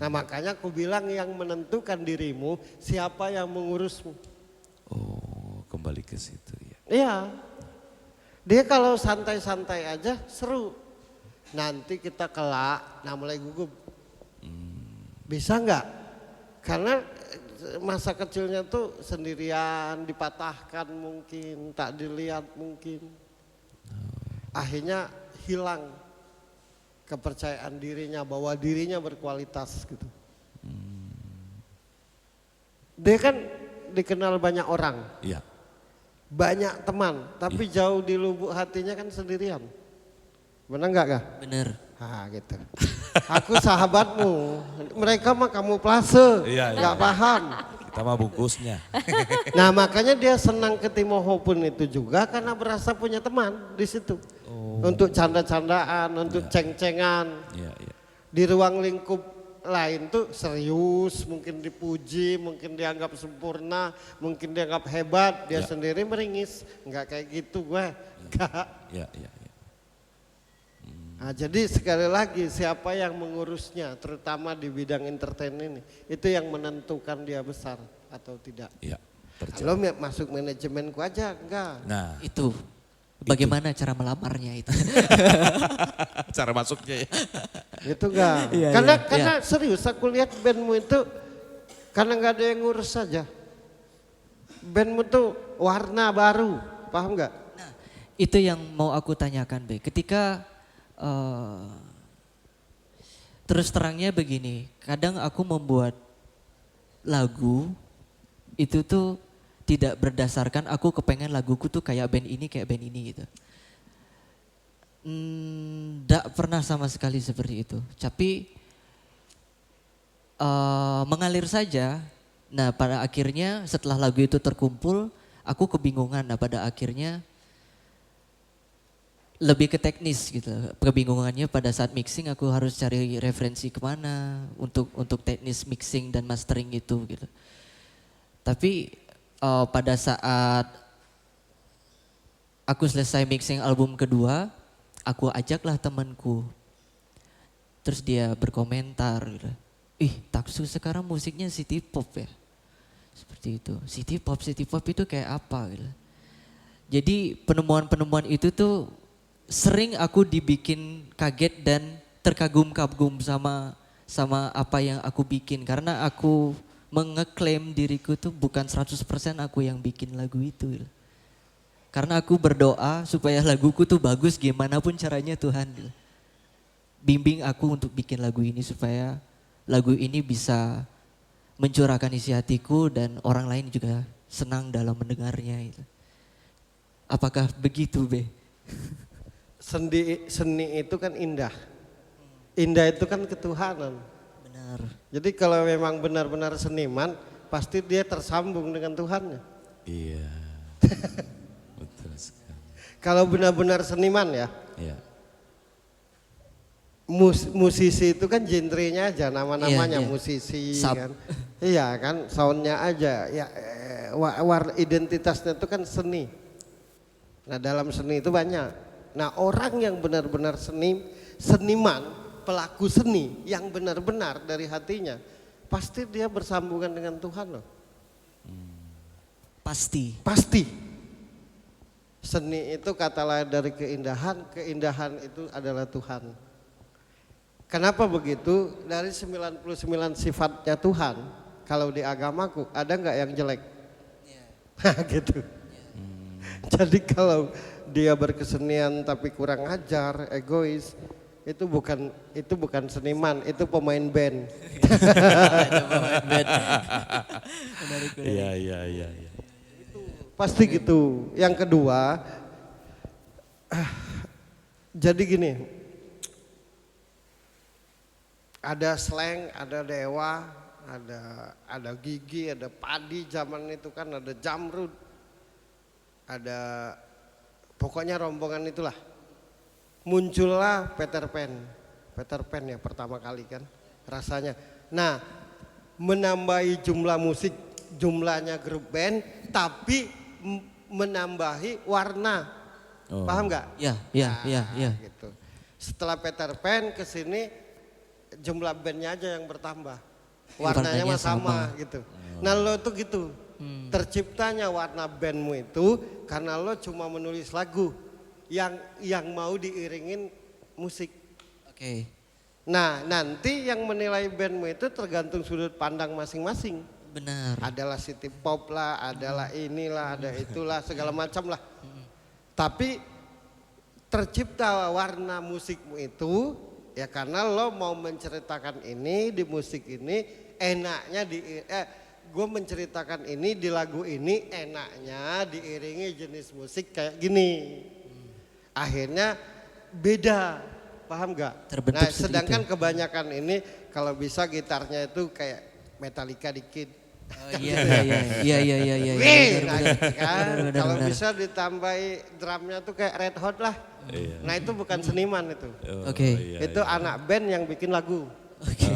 A: Nah makanya aku bilang yang menentukan dirimu siapa yang mengurusmu.
D: oh, kembali ke situ ya.
A: Iya. Dia kalau santai-santai aja seru. Nanti kita kelak, nah mulai gugup. Bisa nggak? Karena masa kecilnya tuh sendirian, dipatahkan mungkin, tak dilihat mungkin. Akhirnya hilang kepercayaan dirinya bahwa dirinya berkualitas gitu. Dia kan dikenal banyak orang,
D: Iya.
A: banyak teman, tapi jauh di lubuk hatinya kan sendirian. Benar nggak kah?
C: Benar.
A: Ah gitu. Aku sahabatmu, mereka mah kamu plase,
D: Iya,
A: nggak
D: iya.
A: paham.
D: Kita mah bungkusnya.
A: Nah makanya dia senang ke Timoho pun itu juga karena berasa punya teman di situ. Untuk canda-candaan, untuk ceng-cengan.
D: Iya, iya.
A: Di ruang lingkup lain tuh serius, mungkin dipuji, mungkin dianggap sempurna, mungkin dianggap hebat. Dia
D: Ya.
A: sendiri meringis, nggak kayak gitu gue. Nggak.
D: Iya, iya, iya.
A: Nah, jadi sekali lagi siapa yang mengurusnya, terutama di bidang entertain ini, itu yang menentukan dia besar atau tidak.
D: Iya, terjadi.
A: Kalau masuk manajemenku aja enggak.
D: Nah,
C: Itu. Bagaimana cara melamarnya itu?
D: cara masuknya ya.
A: Gitu enggak.
C: Iya,
A: Karena serius aku lihat bandmu itu karena nggak ada yang ngurus saja. Bandmu tuh warna baru, paham nggak?
C: Nah, itu yang mau aku tanyakan, Be. Ketika terus terangnya begini, kadang aku membuat lagu itu tuh tidak berdasarkan aku kepengen laguku tuh kayak band ini gitu. Nggak pernah sama sekali seperti itu. Tapi mengalir saja. Nah pada akhirnya setelah lagu itu terkumpul, aku kebingungan. Nah pada akhirnya lebih ke teknis gitu. Kebingungannya pada saat mixing aku harus cari referensi kemana untuk teknis mixing dan mastering itu gitu. Tapi pada saat aku selesai mixing album kedua, aku ajaklah temanku. Terus dia berkomentar gitu. Ih, Taksu sekarang musiknya city pop ya. Seperti itu. City pop itu kayak apa gitu. Jadi penemuan-penemuan itu tuh sering aku dibikin kaget dan terkagum-kagum sama apa yang aku bikin. Karena aku mengeklaim diriku tuh bukan 100% aku yang bikin lagu itu. Karena aku berdoa supaya laguku tuh bagus gimana pun caranya Tuhan. Bimbing aku untuk bikin lagu ini supaya lagu ini bisa mencurahkan isi hatiku dan orang lain juga senang dalam mendengarnya. Apakah begitu, Be?
A: Seni itu kan indah. Indah itu kan ketuhanan.
C: Benar.
A: Jadi kalau memang benar-benar seniman, pasti dia tersambung dengan Tuhannya.
D: Iya. Betul sekali.
A: Kalau benar-benar seniman ya,
D: Iya.
A: musisi itu kan genrenya aja, nama-namanya
C: Iya, iya.
A: musisi
C: Sub.
A: kan. Iya kan, soundnya aja. Ya, identitasnya itu kan seni. Nah dalam seni itu banyak. Nah orang yang benar-benar seniman, pelaku seni yang benar-benar dari hatinya, pasti dia bersambungan dengan Tuhan loh.
C: Pasti.
A: Pasti. Seni itu kata lain dari keindahan, keindahan itu adalah Tuhan. Kenapa begitu? Dari 99 sifatnya Tuhan, kalau di agamaku ada nggak yang jelek? Nah, gitu. Jadi kalau dia berkesenian tapi kurang ajar, egois, itu bukan seniman, itu pemain band.
D: Iya.
A: Pasti gitu. Yang kedua, jadi gini, ada slang, ada dewa, ada gigi, ada padi zaman itu kan, ada jamrud, ada pokoknya rombongan itulah. Muncullah Peter Pan ya pertama kali kan rasanya. Nah, menambahi jumlah musik, jumlahnya grup band, tapi menambahi warna, paham nggak?
C: Iya.
A: Gitu. Setelah Peter Pan kesini jumlah bandnya aja yang bertambah, warnanya mah sama gitu. Nah lo tuh gitu, terciptanya warna bandmu itu karena lo cuma menulis lagu yang mau diiringin musik.
C: Oke.
A: Nah nanti yang menilai bandmu itu tergantung sudut pandang masing-masing.
C: Benar.
A: Adalah city pop lah, adalah inilah, ada itulah, segala macam lah. Tapi tercipta warna musikmu itu ya karena lo mau menceritakan ini di musik ini, enaknya gue menceritakan ini di lagu ini, enaknya diiringi jenis musik kayak gini. Akhirnya beda, paham gak?
C: Terbentuk
A: Nah sedangkan
C: segitu.
A: kebanyakan ini kalau bisa gitarnya itu kayak Metallica dikit.
C: Oh, iya.
A: Wih, nah
C: Benar,
A: gitu kan.
C: benar,
A: Kalau
C: benar.
A: bisa ditambahi drumnya tuh kayak Red Hot lah. Nah itu bukan seniman itu.
C: Oke.
A: Itu anak band yang bikin lagu.
C: Oke.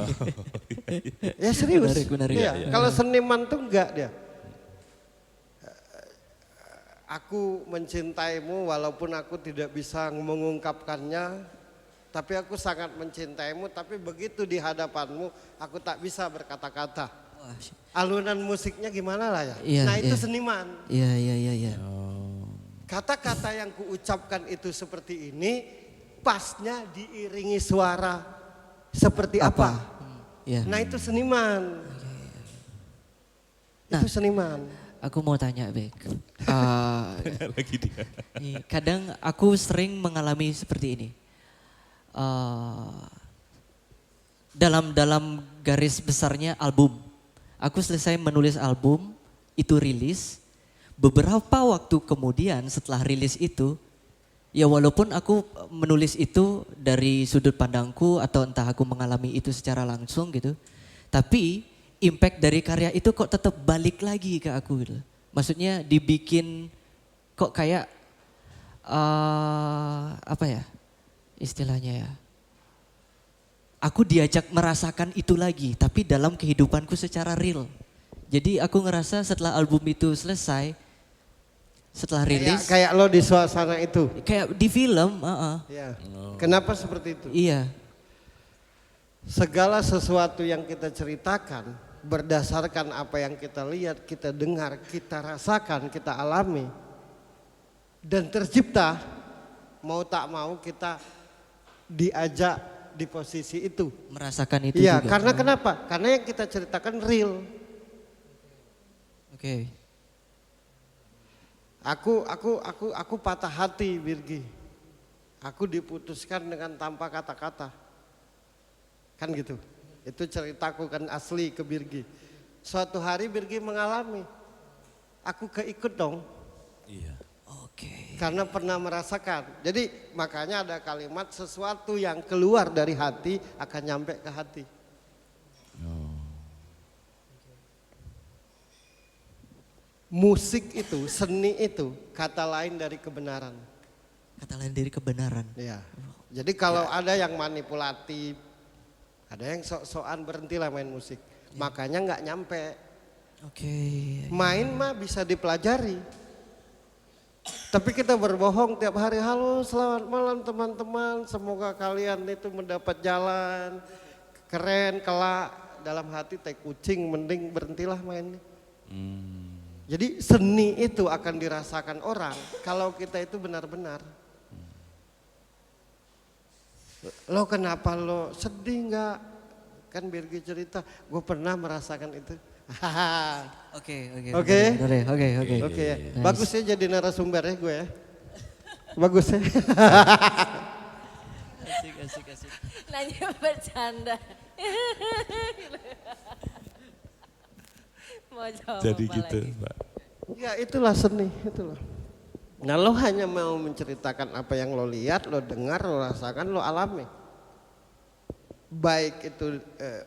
A: Ya serius.
C: Menarik.
A: Iya. Kalau seniman tuh enggak dia. Aku mencintaimu walaupun aku tidak bisa mengungkapkannya, tapi aku sangat mencintaimu, tapi begitu di hadapanmu aku tak bisa berkata-kata.
C: Wah,
A: Alunan musiknya gimana lah ya.
C: Iya,
A: Nah itu
C: iya.
A: seniman.
C: Iya.
A: Kata-kata yang kuucapkan itu seperti ini, pasnya diiringi suara seperti apa?
C: Iya.
A: Nah itu seniman.
C: Nah.
A: Itu seniman.
C: Aku mau tanya, Bek.
D: Lagi dia.
C: Kadang aku sering mengalami seperti ini. Dalam garis besarnya album. Aku selesai menulis album, itu rilis. Beberapa waktu kemudian setelah rilis itu, ya walaupun aku menulis itu dari sudut pandangku atau entah aku mengalami itu secara langsung gitu. Tapi impact dari karya itu kok tetap balik lagi ke aku gitu. Maksudnya dibikin kok kayak apa ya istilahnya ya. Aku diajak merasakan itu lagi tapi dalam kehidupanku secara real. Jadi aku ngerasa setelah album itu selesai, setelah rilis.
A: Kayak lo di suasana itu.
C: Kayak di film,
A: Ya. Kenapa seperti itu?
C: Iya,
A: Segala sesuatu yang kita ceritakan berdasarkan apa yang kita lihat, kita dengar, kita rasakan, kita alami. Dan tercipta, mau tak mau kita diajak di posisi itu.
C: merasakan itu
A: Iya,
C: juga.
A: karena kenapa? Karena yang kita ceritakan real.
C: Oke.
A: Aku patah hati, Birgi. Aku diputuskan dengan tanpa kata-kata. Kan gitu. Itu ceritaku kan asli ke Birgi. Suatu hari Birgi mengalami. Aku keikut dong.
D: Iya.
C: Oke.
A: Karena pernah merasakan. Jadi makanya ada kalimat sesuatu yang keluar dari hati akan nyampe ke hati. Musik itu, seni itu kata lain dari kebenaran.
C: Kata lain dari kebenaran.
A: Ya. Jadi kalau ada yang manipulatif, ada yang sok-sokan berhentilah main musik. Makanya nggak nyampe.
C: Oke.
A: Main mah bisa dipelajari. Tapi kita berbohong tiap hari, halo selamat malam teman-teman, semoga kalian itu mendapat jalan, keren, kelak. Dalam hati teh kucing, mending berhentilah main. Jadi seni itu akan dirasakan orang kalau kita itu benar-benar. Lo kenapa lo sedih nggak? Kan Birgi cerita, gue pernah merasakan itu.
C: Oke.
A: Oke.
C: Oke.
A: Oke ya. Bagus ya jadi narasumber ya gue ya. Bagus ya.
C: Asik.
B: Nanya bercanda. Mau jawab
D: Jadi
B: apa
D: gitu,
B: lagi?
D: Pak.
A: Ya itulah seni, itulah. Nah lo hanya mau menceritakan apa yang lo lihat, lo dengar, lo rasakan, lo alami. Baik itu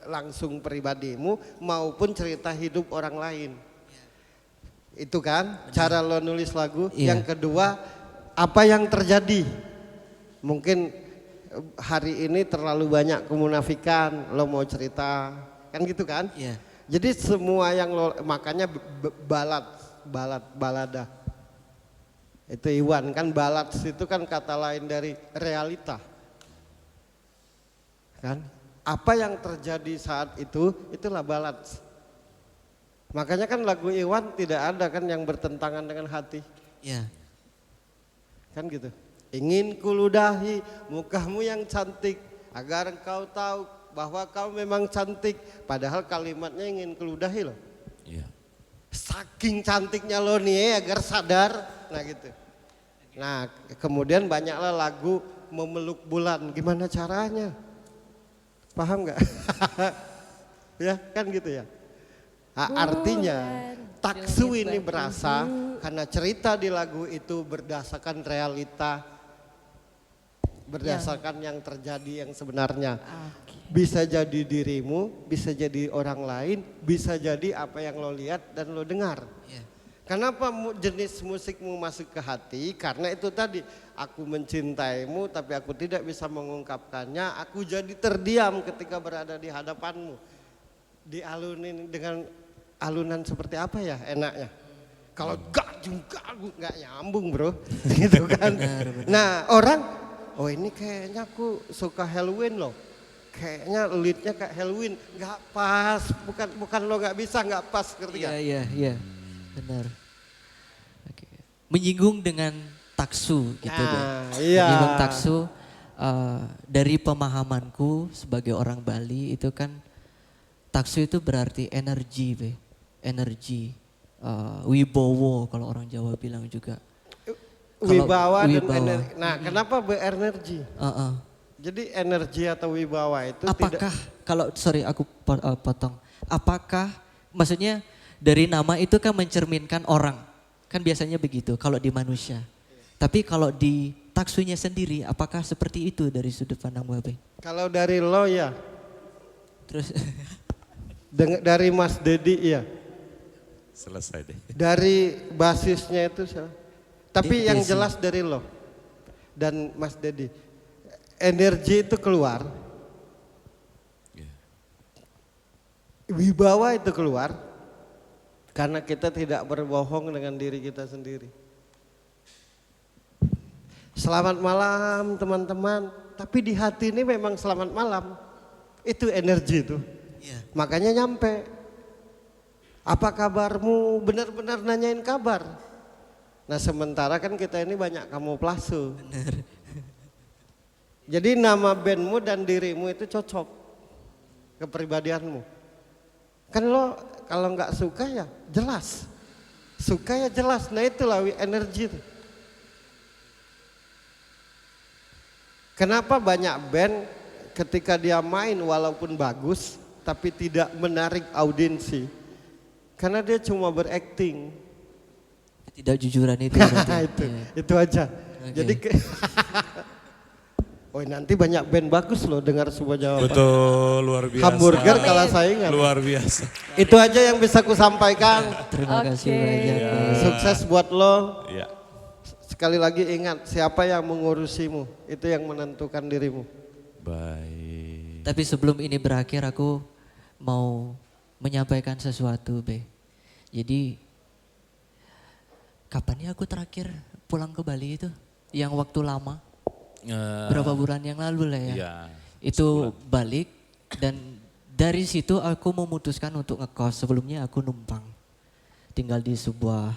A: langsung pribadimu maupun cerita hidup orang lain. Itu kan cara lo nulis lagu.
C: Iya.
A: Yang kedua, apa yang terjadi. Mungkin hari ini terlalu banyak kemunafikan, lo mau cerita, kan gitu kan?
C: Iya.
A: Jadi semua yang lo, makanya balada. Itu Iwan kan balad itu kan kata lain dari realita. Kan? Apa yang terjadi saat itu, itulah balad. Makanya kan lagu Iwan tidak ada kan yang bertentangan dengan hati.
C: Iya.
A: Kan gitu. Ingin kuludahi mukamu yang cantik agar engkau tahu bahwa kau memang cantik. Padahal kalimatnya ingin kuludahi loh.
D: Iya.
A: Saking cantiknya lo nih agar sadar. Nah gitu. Nah kemudian banyaklah lagu memeluk bulan. Gimana caranya? Paham nggak? Ya kan gitu ya. Nah, artinya taksu ini berasa karena cerita di lagu itu berdasarkan realita, berdasarkan yang terjadi yang sebenarnya. Bisa jadi dirimu, bisa jadi orang lain, bisa jadi apa yang lo lihat dan lo dengar.
C: Iya.
A: Kenapa jenis musikmu masuk ke hati? Karena itu tadi, aku mencintaimu tapi aku tidak bisa mengungkapkannya, aku jadi terdiam ketika berada di hadapanmu. Dialunin dengan alunan seperti apa ya enaknya? Kalau gak juga nggak nyambung bro, gitu kan. Nah orang, oh ini kayaknya aku suka Halloween loh. Kayaknya leadnya kayak Halloween, nggak pas, bukan lo nggak bisa, nggak pas, ngerti gak?
C: Iya. Benar. Oke. Menyinggung dengan taksu gitu Be.
A: Iya.
C: Menyinggung taksu dari pemahamanku sebagai orang Bali itu kan taksu itu berarti energi Be. Energi. Wibowo kalau orang Jawa bilang juga.
A: Wibawa dan
C: wibawa.
A: energi. Nah kenapa berenergi? Jadi energi atau wibawa itu
C: Apakah kalau sorry aku potong. Apakah maksudnya dari nama itu kan mencerminkan orang. Kan biasanya begitu kalau di manusia. Tapi kalau di taksunya sendiri apakah seperti itu dari sudut pandang Babe?
A: kalau dari lo ya,
C: Terus
A: dari Mas Dedi ya,
D: Selesai deh.
A: dari basisnya itu siapa? Tapi yang
C: Desi.
A: jelas dari lo dan Mas Dedi, energi itu keluar,
D: Iya.
A: wibawa itu keluar karena kita tidak berbohong dengan diri kita sendiri. Selamat malam teman-teman, tapi di hati ini memang selamat malam. Itu energi itu.
C: Iya.
A: Makanya nyampe. Apa kabarmu? Benar-benar nanyain kabar. Nah sementara kan kita ini banyak kamuflase.
C: Benar.
A: Jadi nama bandmu dan dirimu itu cocok kepribadianmu. Kan lo kalau nggak suka ya jelas. Suka ya jelas. Nah itulah energi itu. Kenapa banyak band ketika dia main walaupun bagus tapi tidak menarik audiensi? Karena dia cuma berakting.
C: Tidak jujuran itu. berarti. Iya.
A: Itu aja.
C: Oke.
A: Jadi oh nanti banyak band bagus loh dengar sebuah jawaban.
D: Betul, luar biasa.
A: Hamburger kalah saingan.
D: Luar biasa.
A: Itu aja yang bisa ku sampaikan.
C: Terima kasih banyak. Be.
A: Sukses buat lo.
D: Iya.
A: Sekali lagi ingat siapa yang mengurusimu, itu yang menentukan dirimu.
D: Baik.
C: Tapi sebelum ini berakhir aku mau menyampaikan sesuatu Be. Jadi kapan ya aku terakhir pulang ke Bali itu? Yang waktu lama? Berapa bulan yang lalu lah ya.
D: Iya.
C: Itu balik dan dari situ aku memutuskan untuk ngekos. Sebelumnya aku numpang. tinggal di sebuah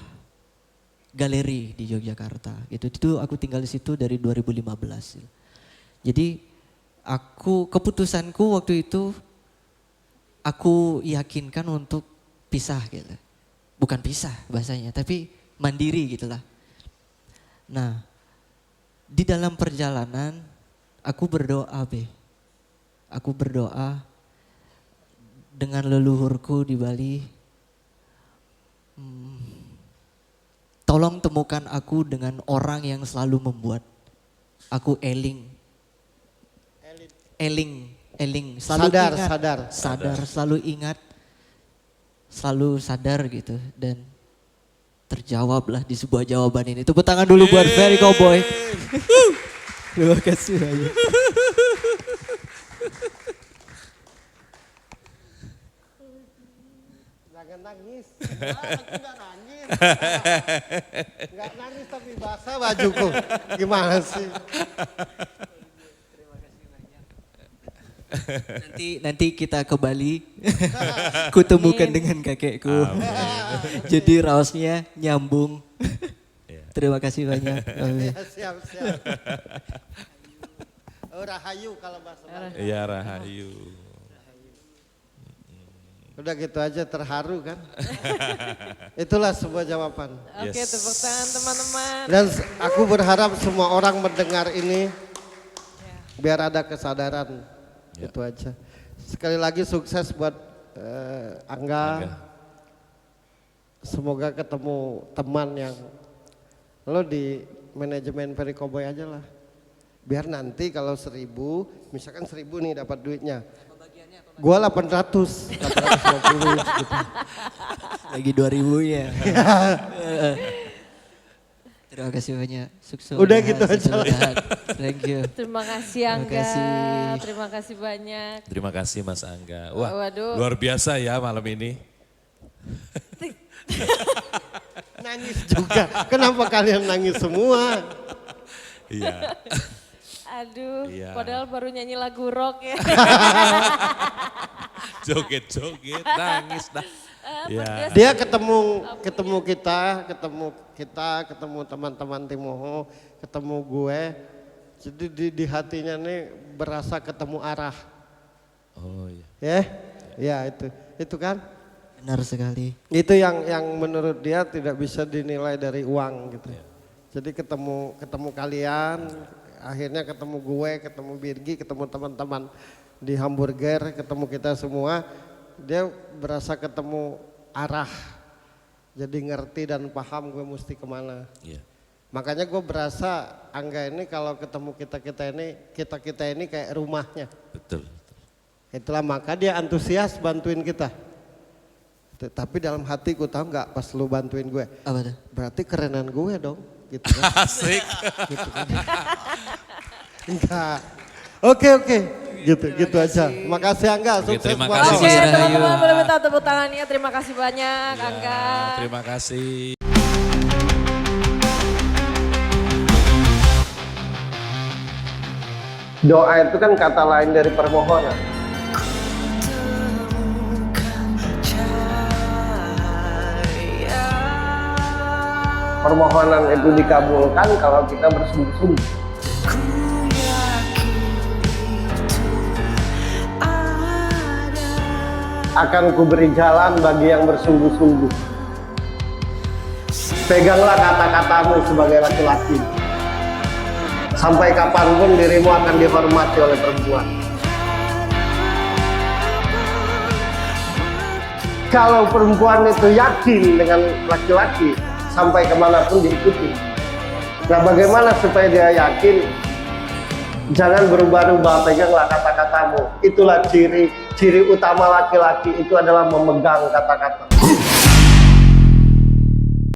C: galeri di Yogyakarta. Itu aku tinggal di situ dari 2015. Jadi keputusanku waktu itu aku yakinkan untuk pisah gitu. Bukan pisah bahasanya, tapi mandiri gitulah. Nah, di dalam perjalanan aku berdoa, Aku berdoa dengan leluhurku di Bali. Tolong temukan aku dengan orang yang selalu membuat aku eling, selalu sadar, selalu ingat, selalu sadar gitu, dan terjawablah di sebuah jawaban ini. Tepuk tangan dulu buat Ferry Cowboy. Terima kasih banyak.
A: Jangan nangis. Aku nggak nangis. Nggak nangis tapi basah bajuku. Gimana sih?
C: Nanti kita ke Bali, kutemukan dengan kakekku. Jadi raosnya nyambung. Terima kasih banyak.
A: Siap. Oh, rahayu kalau bahasa Bali.
D: Iya, rahayu.
A: Udah gitu aja, terharu kan? Itulah sebuah jawaban.
B: Oke, tepuk tangan teman-teman.
A: Dan aku berharap semua orang mendengar ini biar ada kesadaran. Itu aja. Sekali lagi sukses buat Angga. Semoga ketemu teman yang lo di manajemen Ferry Cowboy aja lah. Biar nanti kalau 1.000, misalkan 1.000 nih dapat duitnya. Gua 850 gitu.
C: Lagi 2000 ya. Terima kasih banyak. Sukses.
A: Udah gitu aja.
C: Thank you.
B: Terima kasih Angga. Terima kasih banyak.
D: Terima kasih Mas Angga. Wah,
B: Waduh.
D: luar biasa ya malam ini.
A: Nangis juga. Kenapa kalian nangis semua?
D: Iya.
B: Aduh,
D: Iya.
B: padahal baru nyanyi lagu rock ya.
D: Joget-joget, nangis dah. Ya.
A: Dia ketemu teman-teman Timoho, ketemu gue. Jadi di hatinya nih berasa ketemu arah.
D: Oh iya.
A: Ya itu kan.
C: Benar sekali.
A: Itu yang menurut dia tidak bisa dinilai dari uang gitu. Jadi ketemu kalian, akhirnya ketemu gue, ketemu Birgi, ketemu teman-teman di Hamburger, ketemu kita semua. Dia berasa ketemu arah, jadi ngerti dan paham gue mesti kemana.
D: Iya.
A: Makanya gue berasa Angga ini kalau ketemu kita ini kayak rumahnya.
D: Betul.
A: Itulah maka dia antusias bantuin kita. Tapi dalam hati gue tahu nggak pas lu bantuin gue,
C: Apa tuh?
A: berarti kerenan gue dong. Gitu kan.
D: Asik.
A: Gitu kan. Enggak. Oke. Gitu aja. Makasih Angga,
D: Oke,
A: sukses
D: terima
A: buat
D: kasih.
A: lo.
B: Oke,
C: Rahayu.
B: teman-teman boleh minta tepuk tangannya. Terima kasih banyak Angga.
D: Terima kasih.
A: Doa itu kan kata lain dari permohonan. Permohonan itu dikabulkan kalau kita bersungguh-sungguh. Akan kuberi jalan bagi yang bersungguh-sungguh. Peganglah kata-katamu sebagai laki-laki. Sampai kapanpun dirimu akan dihormati oleh perempuan. Kalau perempuan itu yakin dengan laki-laki, sampai kemanapun diikuti. Nah, bagaimana supaya dia yakin? Jangan berubah-ubah, peganglah kata-katamu. Itulah ciri utama laki-laki itu adalah memegang kata-kata.